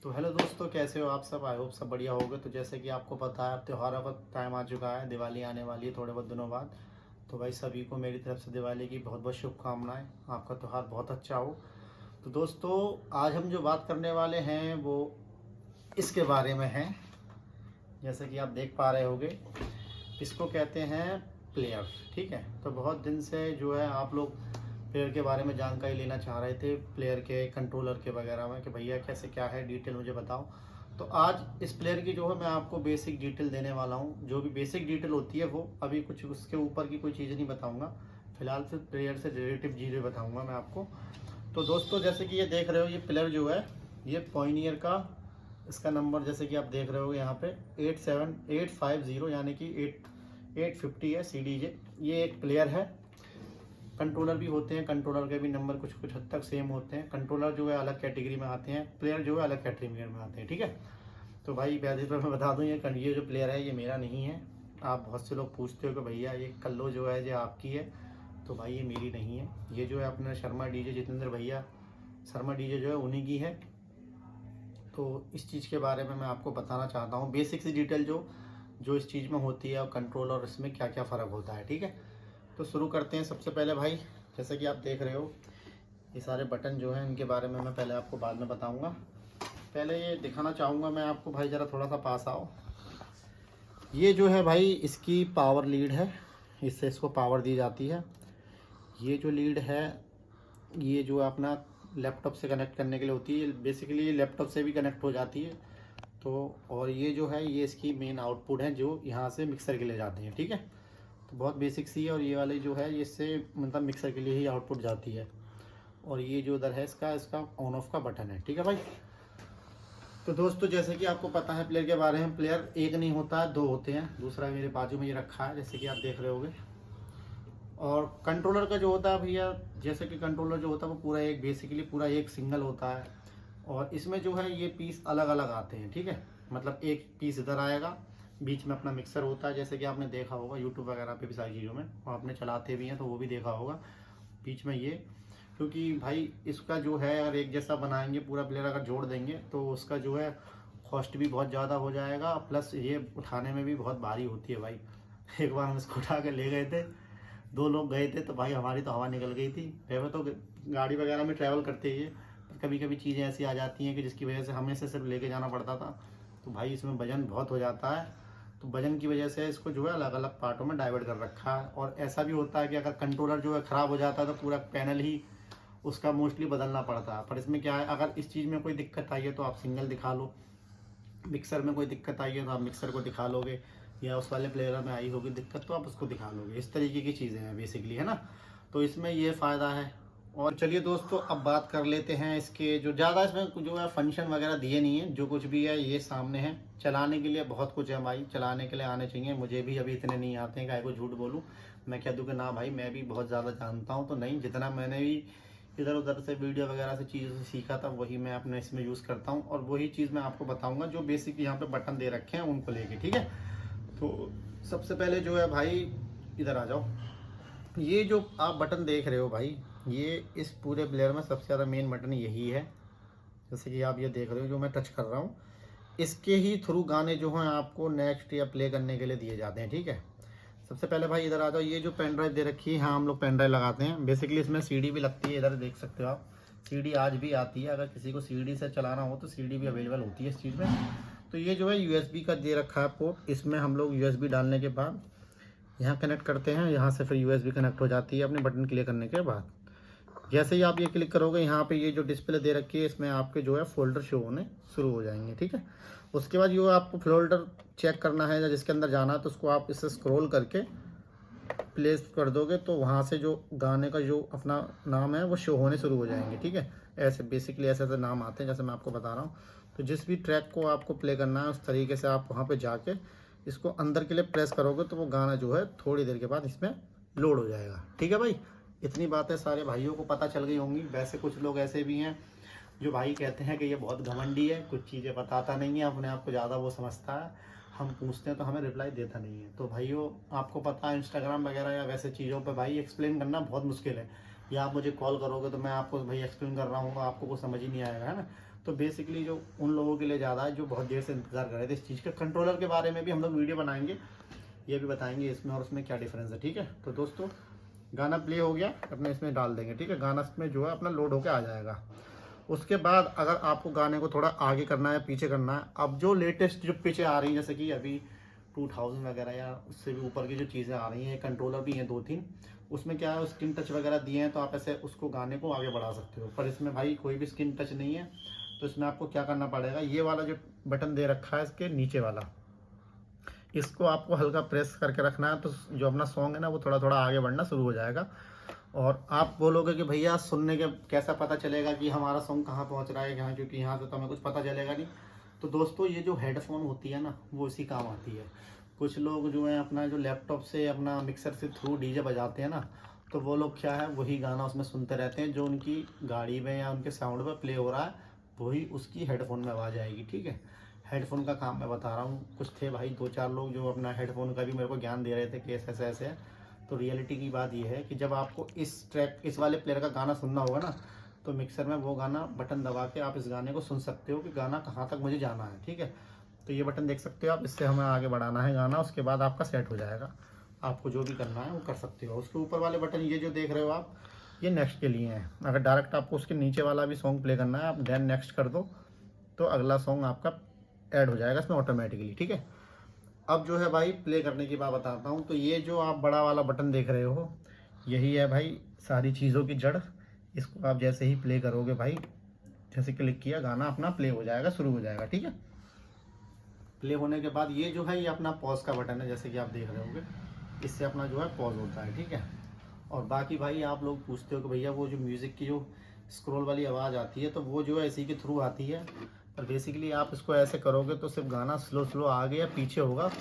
तो हेलो दोस्तों, कैसे हो आप सब। आई होप सब बढ़िया होगे। तो जैसे कि आपको पता है, अब त्योहारों का टाइम आ चुका है, दिवाली आने वाली है थोड़े बहुत दिनों बाद। तो भाई सभी को मेरी तरफ से दिवाली की बहुत बहुत शुभकामनाएं। आपका त्यौहार बहुत अच्छा हो। तो दोस्तों, आज हम जो बात करने वाले हैं वो इसके बारे में है। जैसे कि आप देख पा रहे होगे, इसको कहते हैं प्लेयर। ठीक है, तो बहुत दिन से जो है आप लोग प्लेयर के बारे में जानकारी लेना चाह रहे थे, प्लेयर के कंट्रोलर के वगैरह में, कि भैया कैसे क्या है, डिटेल मुझे बताओ। तो आज इस प्लेयर की जो है मैं आपको बेसिक डिटेल देने वाला हूँ। जो भी बेसिक डिटेल होती है वो अभी कुछ उसके ऊपर की कोई चीज़ नहीं बताऊँगा। फिलहाल सिर्फ प्लेयर से रिलेटिव चीज़ें बताऊँगा मैं आपको। तो दोस्तों, जैसे कि ये देख रहे हो, ये प्लेयर जो है ये पॉइनियर का, इसका नंबर जैसे कि आप देख रहे हो यहाँ पे 87850, यानी कि 850 है CDJ। ये एक प्लेयर है। कंट्रोलर भी होते हैं, कंट्रोलर के भी नंबर कुछ कुछ हद तक सेम होते हैं। कंट्रोलर जो है अलग कैटेगरी में आते हैं, प्लेयर जो है अलग कैटेगरी में आते हैं। ठीक है, तो भाई वैसे पर मैं बता दूं, ये जो प्लेयर है ये मेरा नहीं है। आप बहुत से लोग पूछते हो कि भैया ये कल्लो जो है ये आपकी है। तो भाई ये मेरी नहीं है। ये जो है अपने शर्मा डीजे जितेंद्र भैया, शर्मा डीजे जो है उन्हीं की है। तो इस चीज़ के बारे में मैं आपको बताना चाहता हूँ, बेसिक सी डिटेल जो जो इस चीज़ में होती है, और कंट्रोल और इसमें क्या क्या फ़र्क होता है। ठीक है, तो शुरू करते हैं। सबसे पहले भाई, जैसे कि आप देख रहे हो, ये सारे बटन जो हैं इनके बारे में मैं पहले आपको बाद में बताऊंगा। पहले ये दिखाना चाहूँगा मैं आपको, भाई ज़रा थोड़ा सा पास आओ। ये जो है भाई इसकी पावर लीड है, इससे इसको पावर दी जाती है। ये जो लीड है ये जो अपना लैपटॉप से कनेक्ट करने के लिए होती है, बेसिकली ये लैपटॉप से भी कनेक्ट हो जाती है। तो और ये जो है ये इसकी मेन आउटपुट है जो यहाँ से मिक्सर के लिए जाते हैं। ठीक है, तो बहुत बेसिक सी है। और ये वाली जो है ये इससे मतलब मिक्सर के लिए ही आउटपुट जाती है। और ये जो उधर है इसका इसका ऑन ऑफ का बटन है। ठीक है भाई। तो दोस्तों, जैसे कि आपको पता है प्लेयर के बारे में, प्लेयर एक नहीं होता है, दो होते हैं। दूसरा मेरे बाजू में ये रखा है, जैसे कि आप देख रहे होगे। और कंट्रोलर का जो होता है भैया, जैसे कि कंट्रोलर जो होता है वो पूरा एक, बेसिकली पूरा एक सिंगल होता है। और इसमें जो है ये पीस अलग अलग आते हैं। ठीक है, मतलब एक पीस इधर आएगा, बीच में अपना मिक्सर होता है, जैसे कि आपने देखा होगा यूट्यूब वगैरह पे भी सारी चीज़ों में, और आपने चलाते भी हैं तो वो भी देखा होगा। बीच में ये, क्योंकि भाई इसका जो है अगर एक जैसा बनाएंगे, पूरा प्लेयर अगर जोड़ देंगे तो उसका जो है कॉस्ट भी बहुत ज़्यादा हो जाएगा, प्लस ये उठाने में भी बहुत भारी होती है भाई। एक बार हम इसको उठा के ले गए थे, दो लोग गए थे, तो भाई हमारी तो हवा निकल गई थी। वैसे तो गाड़ी वगैरह में ट्रैवल करते ही है, पर कभी कभी चीज़ें ऐसी आ जाती हैं कि जिसकी वजह से हमें से सिर्फ लेके जाना पड़ता था। तो भाई इसमें वजन बहुत हो जाता है। तो वजन की वजह से इसको जो है अलग अलग पार्टों में डाइवर्ट कर रखा है। और ऐसा भी होता है कि अगर कंट्रोलर जो है ख़राब हो जाता है तो पूरा पैनल ही उसका मोस्टली बदलना पड़ता है। पर इसमें क्या है, अगर इस चीज़ में कोई दिक्कत आई है तो आप सिंगल दिखा लो, मिक्सर में कोई दिक्कत आई है तो आप मिक्सर को दिखा लोगे, या उस वाले प्लेयर में आई होगी दिक्कत तो आप उसको दिखा लोगे। इस तरीके की चीज़ें हैं बेसिकली, है ना। तो इसमें ये फ़ायदा है। और चलिए दोस्तों, अब बात कर लेते हैं इसके, जो ज़्यादा इसमें जो है फंक्शन वगैरह दिए नहीं है, जो कुछ भी है ये सामने है। चलाने के लिए बहुत कुछ है भाई, चलाने के लिए आने चाहिए। मुझे भी अभी इतने नहीं आते हैं, काहे को झूठ बोलूँ। मैं कह दूँ कि ना भाई मैं भी बहुत ज़्यादा जानता हूँ, तो नहीं, जितना मैंने भी इधर उधर से वीडियो वगैरह से चीज़ों से सीखा था वही मैं अपने इसमें यूज़ करता हूँ। और वही चीज़ मैं आपको बताऊँगा जो बेसिक यहाँ पे बटन दे रखे हैं उनको लेके। ठीक है, तो सबसे पहले जो है भाई, इधर आ जाओ। ये जो आप बटन देख रहे हो भाई, ये इस पूरे प्लेयर में सबसे ज़्यादा मेन बटन यही है। जैसे कि आप ये देख रहे हो जो मैं टच कर रहा हूँ, इसके ही थ्रू गाने जो हैं आपको नेक्स्ट या प्ले करने के लिए दिए जाते हैं। ठीक है, सबसे पहले भाई इधर आ जाओ। ये जो पेन ड्राइव दे रखी है, हाँ हम लोग पेन ड्राइव लगाते हैं। बेसिकली इसमें सीडी भी लगती है, इधर देख सकते हो आप, सीडी आज भी आती है। अगर किसी को सीडी से चलाना हो तो सीडी भी अवेलेबल होती है इस चीज़ में। तो ये जो है यूएसबी का दे रखा है पोर्ट, इसमें हम लोग यूएसबी डालने के बाद यहाँ कनेक्ट करते हैं, यहाँ से फिर यूएसबी कनेक्ट हो जाती है अपने बटन क्लिक करने के बाद। जैसे ही आप ये क्लिक करोगे, यहाँ पे ये जो डिस्प्ले दे रखी है इसमें आपके जो है फोल्डर शो होने शुरू हो जाएंगे। ठीक है, उसके बाद जो आपको फोल्डर चेक करना है या जिसके अंदर जाना है, तो उसको आप इससे स्क्रॉल करके प्लेस कर दोगे तो वहाँ से जो गाने का जो अपना नाम है वो शो होने शुरू हो जाएंगे। ठीक है, ऐसे बेसिकली ऐसे ऐसे नाम आते हैं जैसे मैं आपको बता रहा हूँ। तो जिस भी ट्रैक को आपको प्ले करना है उस तरीके से आप वहाँ पे जाके इसको अंदर के लिए प्रेस करोगे तो वो गाना जो है थोड़ी देर के बाद इसमें लोड हो जाएगा। ठीक है भाई, इतनी बातें सारे भाइयों को पता चल गई होंगी। वैसे कुछ लोग ऐसे भी हैं जो भाई कहते हैं कि ये बहुत घमंडी है, कुछ चीज़ें बताता नहीं है, अपने आप को ज़्यादा वो समझता है। हम पूछते हैं तो हमें रिप्लाई देता नहीं है। तो भाइयों, आपको पता है इंस्टाग्राम वगैरह या वैसे चीज़ों पे भाई एक्सप्लेन करना बहुत मुश्किल है। या आप मुझे कॉल करोगे तो मैं आपको भाई एक्सप्लेन कर रहा हूँ, आपको कुछ समझ ही नहीं आएगा, है ना। तो बेसिकली जो उन लोगों के लिए ज़्यादा है जो बहुत देर से इंतज़ार कर रहे थे इस चीज़ के। कंट्रोलर के बारे में भी हम लोग वीडियो बनाएंगे, ये भी बताएंगे इसमें और उसमें क्या डिफरेंस है, ठीक है। तो दोस्तों गाना प्ले हो गया, अपने इसमें डाल देंगे, ठीक है। गाना इसमें जो है अपना लोड होकर आ जाएगा। उसके बाद अगर आपको गाने को थोड़ा आगे करना है पीछे करना है, अब जो लेटेस्ट जो पिचें आ रही हैं जैसे कि अभी 2000 वगैरह या उससे भी ऊपर की जो चीज़ें आ रही हैं, कंट्रोलर भी हैं 2-3, उसमें क्या है स्किन टच वगैरह दिए हैं, तो आप ऐसे उसको गाने को आगे बढ़ा सकते हो। पर इसमें भाई कोई भी स्किन टच नहीं है, तो इसमें आपको क्या करना पड़ेगा, ये वाला जो बटन दे रखा है इसके नीचे वाला, इसको आपको हल्का प्रेस करके रखना है, तो जो अपना सॉन्ग है ना वो थोड़ा थोड़ा आगे बढ़ना शुरू हो जाएगा। और आप बोलोगे कि भैया सुनने के कैसा पता चलेगा कि हमारा सॉन्ग कहाँ पहुँच रहा है यहाँ, क्योंकि यहाँ से तो हमें कुछ पता चलेगा नहीं। तो दोस्तों ये जो हेडफोन होती है ना वो इसी काम आती है। कुछ लोग जो है अपना जो लैपटॉप से अपना मिक्सर से थ्रू डीजे बजाते हैं ना, तो वो लोग क्या है वही गाना उसमें सुनते रहते हैं, जो उनकी गाड़ी में या उनके साउंड पर प्ले हो रहा है वही उसकी हेडफोन में आवाज़ आएगी, ठीक है। हेडफोन का काम मैं बता रहा हूँ। कुछ थे भाई 2-4 लोग जो अपना हेडफोन का भी मेरे को ज्ञान दे रहे थे कि ऐसे ऐसे है। तो रियलिटी की बात ये है कि जब आपको इस वाले प्लेयर का गाना सुनना होगा ना, तो मिक्सर में वो गाना बटन दबा के आप इस गाने को सुन सकते हो कि गाना कहाँ तक मुझे जाना है, ठीक है। तो ये बटन देख सकते हो आप, इससे हमें आगे बढ़ाना है गाना, उसके बाद आपका सेट हो जाएगा। आपको जो भी करना है वो कर सकते हो। उसके ऊपर वाले बटन ये जो देख रहे हो आप, ये नेक्स्ट के लिए हैं। अगर डायरेक्ट आपको उसके नीचे वाला भी सॉन्ग प्ले करना है, आप देन नेक्स्ट कर दो तो अगला सॉन्ग आपका ऐड हो जाएगा इसमें ऑटोमेटिकली, ठीक है। अब जो है भाई प्ले करने की बात बताता हूँ। तो ये जो आप बड़ा वाला बटन देख रहे हो, यही है भाई सारी चीज़ों की जड़। इसको आप जैसे ही प्ले करोगे भाई, जैसे क्लिक किया गाना अपना प्ले हो जाएगा, शुरू हो जाएगा, ठीक है। प्ले होने के बाद ये जो है ये अपना पॉज का बटन है, जैसे कि आप देख रहे होंगे, इससे अपना जो है पॉज होता है, ठीक है। और बाकी भाई आप लोग पूछते हो कि भैया वो जो म्यूज़िक की जो स्क्रॉल वाली आवाज़ आती है तो वो जो है इसी के थ्रू आती है। पर बेसिकली आप इसको ऐसे करोगे तो सिर्फ गाना स्लो स्लो आगे या पीछे होगा,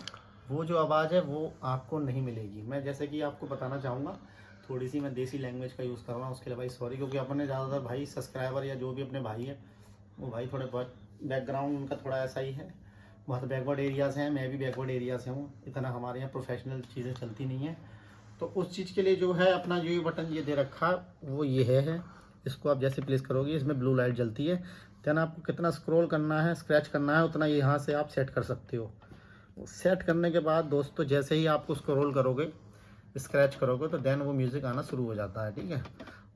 वो जो आवाज़ है वो आपको नहीं मिलेगी। मैं जैसे कि आपको बताना चाहूँगा, थोड़ी सी मैं देसी लैंग्वेज का यूज़ कर रहा हूँ, उसके लिए भाई सॉरी, क्योंकि अपने ज़्यादातर भाई सब्सक्राइबर या जो भी अपने भाई है वो भाई थोड़े बहुत बैकग्राउंड उनका थोड़ा ऐसा ही है, बहुत बैकवर्ड एरिया से हैं, मैं भी बैकवर्ड एरिया से हूँ, इतना हमारे यहाँ प्रोफेशनल चीज़ें चलती नहीं हैं। तो उस चीज़ के लिए जो है अपना जो ये बटन ये दे रखा वो ये है। इसको आप जैसे प्लेस करोगे इसमें ब्लू लाइट जलती है। देन आपको कितना स्क्रॉल करना है, स्क्रैच करना है, उतना यहाँ से आप सेट कर सकते हो। सेट करने के बाद दोस्तों जैसे ही आपको स्क्रॉल करोगे, स्क्रैच करोगे, तो देन वो म्यूज़िक आना शुरू हो जाता है, ठीक है।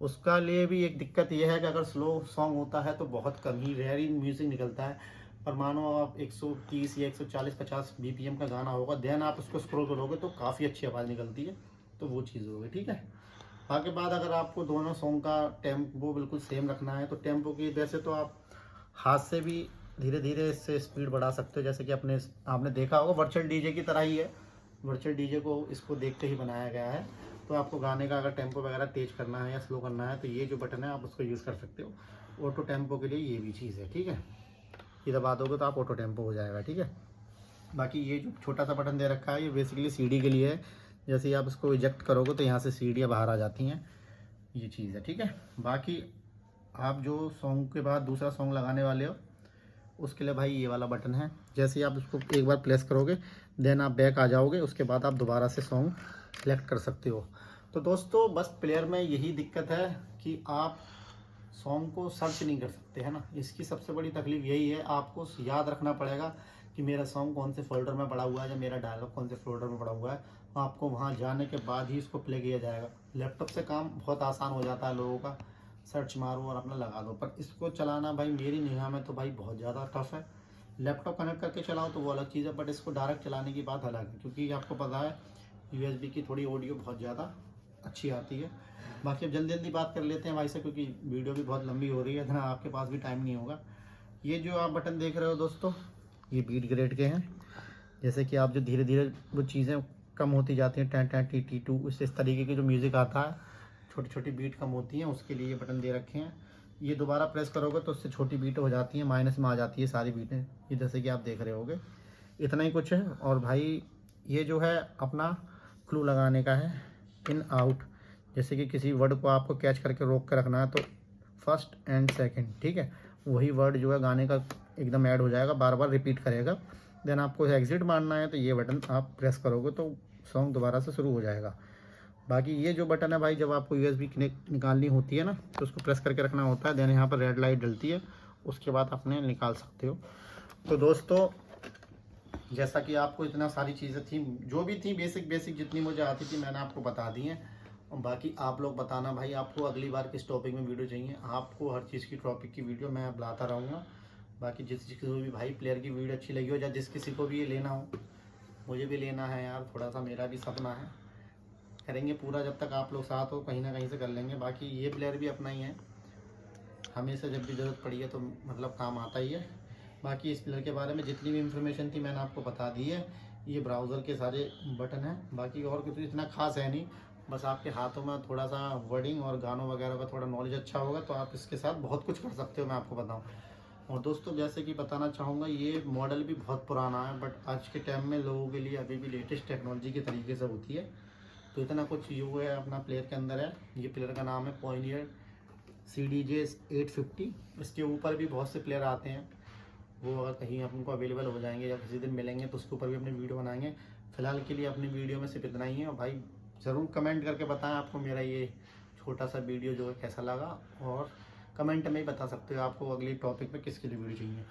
उसका लिए भी एक दिक्कत ये है कि अगर स्लो सॉन्ग होता है तो बहुत कम ही रेयर ही म्यूज़िक निकलता है। पर मानो आप 130 या 140-50 BPM का गाना होगा, देन आप उसको स्क्रॉल करोगे तो काफ़ी अच्छी आवाज़ निकलती है। तो वो चीज़ होगी, ठीक है। बाकी बाद अगर आपको दोनों सॉन्ग का टेम्पो बिल्कुल सेम रखना है तो टेम्पो की वैसे तो आप हाथ से भी धीरे धीरे इससे स्पीड बढ़ा सकते हो, जैसे कि आपने देखा होगा वर्चुअल डीजे की तरह ही है। वर्चुअल डीजे को इसको देखते ही बनाया गया है। तो आपको गाने का अगर टेम्पो वगैरह तेज करना है या स्लो करना है तो ये जो बटन है आप उसको यूज़ कर सकते हो। ऑटो टेम्पो के लिए ये भी चीज़ है, ठीक है। ये दबा दोगे तो आप ऑटो टेम्पो हो जाएगा, ठीक है। बाकी ये जो छोटा सा बटन दे रखा है ये बेसिकली सीडी के लिए है। जैसे ही आप इसको इजेक्ट करोगे तो यहाँ से सीढ़ियाँ बाहर आ जाती हैं, ये चीज़ है, ठीक है। बाकी आप जो सॉन्ग के बाद दूसरा सॉन्ग लगाने वाले हो उसके लिए भाई ये वाला बटन है। जैसे ही आप उसको एक बार प्रेस करोगे देन आप बैक आ जाओगे, उसके बाद आप दोबारा से सॉन्ग सेलेक्ट कर सकते हो। तो दोस्तों बस प्लेयर में यही दिक्कत है कि आप सॉन्ग को सर्च नहीं कर सकते, है ना। इसकी सबसे बड़ी तकलीफ यही है, आपको याद रखना पड़ेगा कि मेरा सॉन्ग कौन से फोल्डर में पड़ा हुआ है या मेरा डायलॉग कौन से फोल्डर में पड़ा हुआ है। आपको वहाँ जाने के बाद ही इसको प्ले किया जाएगा। लैपटॉप से काम बहुत आसान हो जाता है लोगों का, सर्च मारो और अपना लगा दो। पर इसको चलाना भाई मेरी निगाह में तो भाई बहुत ज़्यादा टफ है। लैपटॉप कनेक्ट करके चलाओ तो वो अलग चीज़ है, बट इसको डायरेक्ट चलाने की बात अलग है, क्योंकि आपको पता है USB की थोड़ी ऑडियो बहुत ज़्यादा अच्छी आती है। बाकी अब जल्दी जल्दी बात कर लेते हैं भाई से, क्योंकि वीडियो भी बहुत लंबी हो रही है, इतना आपके पास भी टाइम नहीं होगा। ये जो आप बटन देख रहे हो दोस्तों ये बीट ग्रेड के हैं। जैसे कि आप जो धीरे धीरे वो चीज़ें कम होती जाती हैं, 10-10 TT2 इस तरीके की जो म्यूज़िक आता है, छोटी छोटी बीट कम होती हैं, उसके लिए ये बटन दे रखे हैं। ये दोबारा प्रेस करोगे तो उससे छोटी बीट हो जाती है, माइनस में आ जाती है सारी बीटें, ये जैसे कि आप देख रहे होगे। इतना ही कुछ है। और भाई ये जो है अपना क्लू लगाने का है, इन आउट। जैसे कि किसी वर्ड को आपको कैच करके रोक कर रखना है तो फर्स्ट एंड सेकंड, ठीक है, वही वर्ड जो है गाने का एकदम ऐड हो जाएगा, बार बार रिपीट करेगा। देन आपको एग्जिट मारना है तो ये बटन आप प्रेस करोगे तो सॉन्ग दोबारा से शुरू हो जाएगा। बाकी ये जो बटन है भाई, जब आपको USB निकालनी होती है ना तो उसको प्रेस करके रखना होता है। देन यहाँ पर रेड लाइट जलती है उसके बाद अपने निकाल सकते हो। तो दोस्तों जैसा कि आपको इतना सारी चीज़ें थी, जो भी थी बेसिक बेसिक जितनी मुझे आती थी मैंने आपको बता दी हैं। और बाकी आप लोग बताना भाई आपको अगली बार किस टॉपिक में वीडियो चाहिए। आपको हर चीज़ की टॉपिक की वीडियो मैं लाता रहूँगा। बाकी जिस किसी को भी भाई प्लेयर की वीडियो अच्छी लगी हो या जिस किसी को भी ये लेना हो, मुझे भी लेना है यार, थोड़ा सा मेरा भी सपना है, करेंगे पूरा। जब तक आप लोग साथ हो कहीं ना कहीं से कर लेंगे। बाकी ये प्लेयर भी अपना ही है, हमेशा जब भी ज़रूरत पड़ी है तो मतलब काम आता ही है। बाकी इस प्लेयर के बारे में जितनी भी इंफॉर्मेशन थी मैंने आपको बता दी है। ये ब्राउज़र के सारे बटन हैं, बाकी और कुछ इतना खास है नहीं। बस आपके हाथों में थोड़ा सा वर्डिंग और गानों वगैरह का थोड़ा नॉलेज अच्छा होगा तो आप इसके साथ बहुत कुछ कर सकते हो, मैं आपको बताऊँ। और दोस्तों जैसे कि बताना चाहूँगा, ये मॉडल भी बहुत पुराना है, बट आज के टाइम में लोगों के लिए अभी भी लेटेस्ट टेक्नोलॉजी के तरीके से होती है। तो इतना कुछ यू है अपना प्लेयर के अंदर है। ये प्लेयर का नाम है पॉइनियर CDJ 850। इसके ऊपर भी बहुत से प्लेयर आते हैं, वो अगर कहीं हमको अवेलेबल हो जाएंगे या किसी दिन मिलेंगे तो उसके ऊपर भी अपनी वीडियो बनाएंगे। फिलहाल के लिए अपनी वीडियो में सिर्फ इतना ही है। और भाई ज़रूर कमेंट करके बताएं आपको मेरा ये छोटा सा वीडियो जो है कैसा लगा, और कमेंट में ही बता सकते हो आपको अगली टॉपिक में किसके लिए वीडियो चाहिए।